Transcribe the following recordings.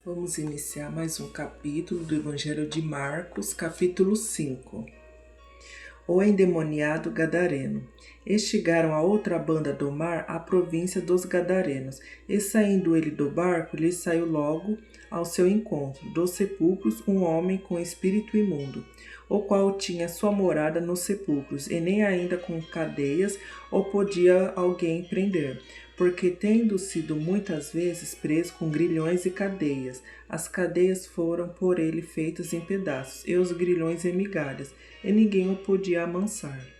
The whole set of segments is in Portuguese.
Vamos iniciar mais um capítulo do Evangelho de Marcos, capítulo 5. O endemoniado gadareno. E chegaram a outra banda do mar, a província dos Gadarenos, e saindo ele do barco, lhe saiu logo ao seu encontro, dos sepulcros, um homem com espírito imundo, o qual tinha sua morada nos sepulcros, e nem ainda com cadeias o podia alguém prender, porque tendo sido muitas vezes preso com grilhões e cadeias, as cadeias foram por ele feitas em pedaços, e os grilhões em migalhas, e ninguém o podia amansar.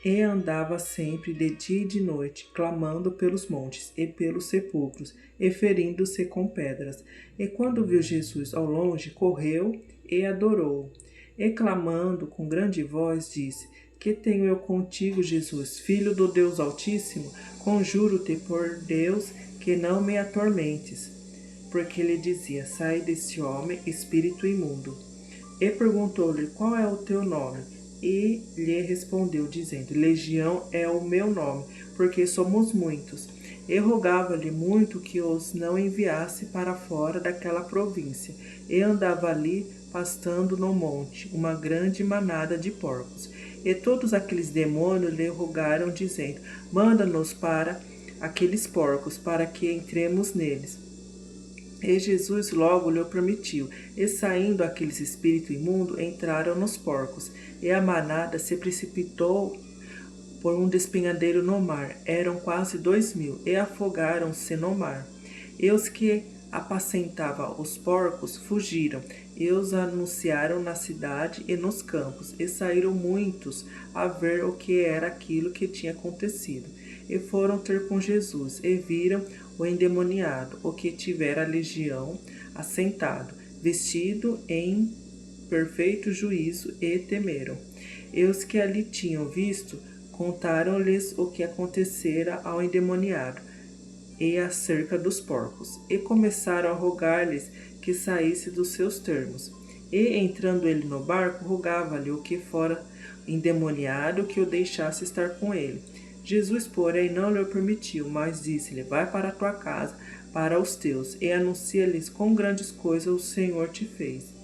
E andava sempre de dia e de noite, clamando pelos montes e pelos sepulcros, e ferindo-se com pedras. E quando viu Jesus ao longe, correu e adorou-o. E clamando com grande voz, disse: Que tenho eu contigo, Jesus, Filho do Deus Altíssimo? Conjuro-te por Deus que não me atormentes. Porque lhe dizia: Sai deste homem, espírito imundo. E perguntou-lhe: Qual é o teu nome? E lhe respondeu, dizendo: Legião é o meu nome, porque somos muitos. E rogava-lhe muito que os não enviasse para fora daquela província. E andava ali, pastando no monte, uma grande manada de porcos. E todos aqueles demônios lhe rogaram, dizendo: Manda-nos para aqueles porcos, para que entremos neles. E Jesus logo lhe permitiu, e saindo aqueles espíritos imundos, entraram nos porcos, e a manada se precipitou por um despenhadeiro no mar. Eram quase 2.000, e afogaram-se no mar. E os que apacentavam os porcos fugiram, e os anunciaram na cidade e nos campos, e saíram muitos a ver o que era aquilo que tinha acontecido. E foram ter com Jesus, e viram o endemoniado, o que tivera a legião, assentado, vestido em perfeito juízo, e temeram. E os que ali tinham visto, contaram-lhes o que acontecera ao endemoniado, e acerca dos porcos, e começaram a rogar-lhes que saísse dos seus termos. E entrando ele no barco, rogava-lhe o que fora endemoniado que o deixasse estar com ele. Jesus, porém, não lhe permitiu, mas disse-lhe: Vai para a tua casa, para os teus, e anuncia-lhes quão grandes coisas o Senhor te fez,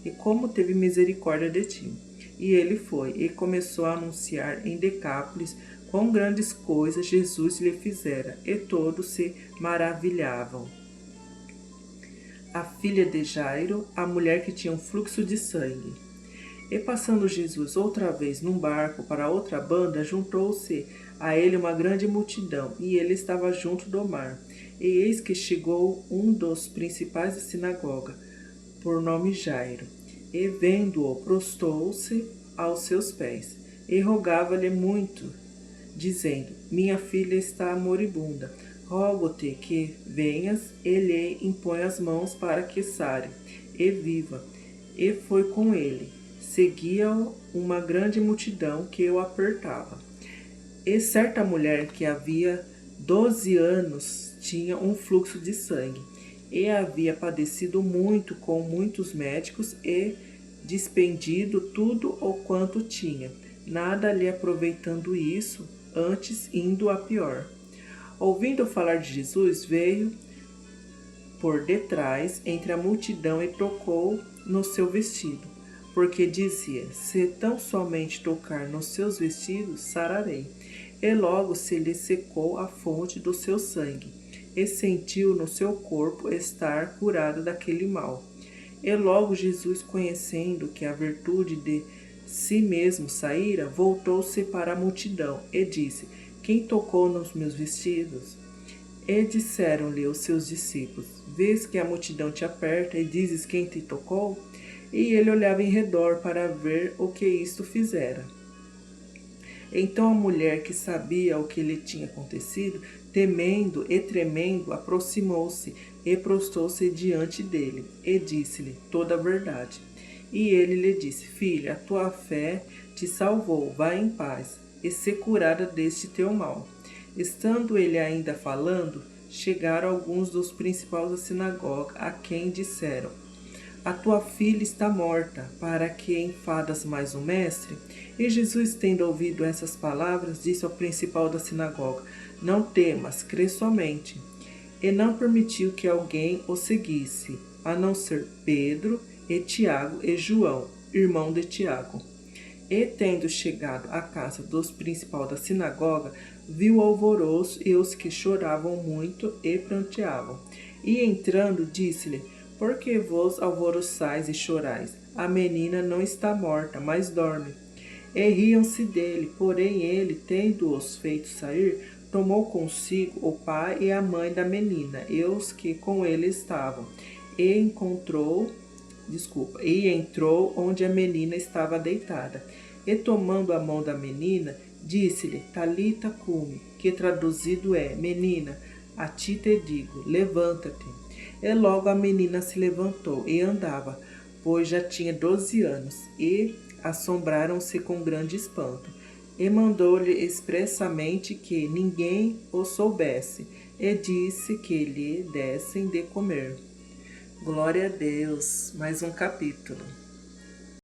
e como teve misericórdia de ti. E ele foi, e começou a anunciar em Decápolis quão grandes coisas Jesus lhe fizera, e todos se maravilhavam. A filha de Jairo, a mulher que tinha um fluxo de sangue. E passando Jesus outra vez num barco para outra banda, juntou-se a ele uma grande multidão, e ele estava junto do mar. E eis que chegou um dos principais da sinagoga, por nome Jairo, e vendo-o, prostrou-se aos seus pés, e rogava-lhe muito, dizendo: Minha filha está moribunda, rogo-te que venhas e lhe impõe as mãos para que sare, e viva. E foi com ele. Seguia-o uma grande multidão que o apertava. E certa mulher que havia 12 anos tinha um fluxo de sangue, e havia padecido muito com muitos médicos e despendido tudo o quanto tinha, nada lhe aproveitando isso, antes indo a pior. Ouvindo falar de Jesus, veio por detrás entre a multidão e tocou no seu vestido, porque dizia: Se tão somente tocar nos seus vestidos, sararei. E logo se lhe secou a fonte do seu sangue, e sentiu no seu corpo estar curado daquele mal. E logo Jesus, conhecendo que a virtude de si mesmo saíra, voltou-se para a multidão, e disse: Quem tocou nos meus vestidos? E disseram-lhe os seus discípulos: Vês que a multidão te aperta, e dizes: Quem te tocou? E ele olhava em redor para ver o que isto fizera. Então a mulher, que sabia o que lhe tinha acontecido, temendo e tremendo, aproximou-se e prostrou-se diante dele, e disse-lhe toda a verdade. E ele lhe disse: Filha, a tua fé te salvou, vai em paz, e se curada deste teu mal. Estando ele ainda falando, chegaram alguns dos principais da sinagoga, a quem disseram: A tua filha está morta, para que enfadas mais o mestre? E Jesus, tendo ouvido essas palavras, disse ao principal da sinagoga: Não temas, crê somente. E não permitiu que alguém o seguisse, a não ser Pedro e Tiago e João, irmão de Tiago. E, tendo chegado à casa dos principais da sinagoga, viu o alvoroço e os que choravam muito e pranteavam. E entrando, disse-lhe: Por que vos alvoroçais e chorais? A menina não está morta, mas dorme. E riam-se dele, porém ele, tendo-os feito sair, tomou consigo o pai e a mãe da menina, e os que com ele estavam, e entrou onde a menina estava deitada. E tomando a mão da menina, disse-lhe: Talita cumi, que traduzido é: Menina, a ti te digo, levanta-te. E logo a menina se levantou e andava, pois já tinha 12 anos, e assombraram-se com grande espanto. E mandou-lhe expressamente que ninguém o soubesse, e disse que lhe dessem de comer. Glória a Deus, mais um capítulo.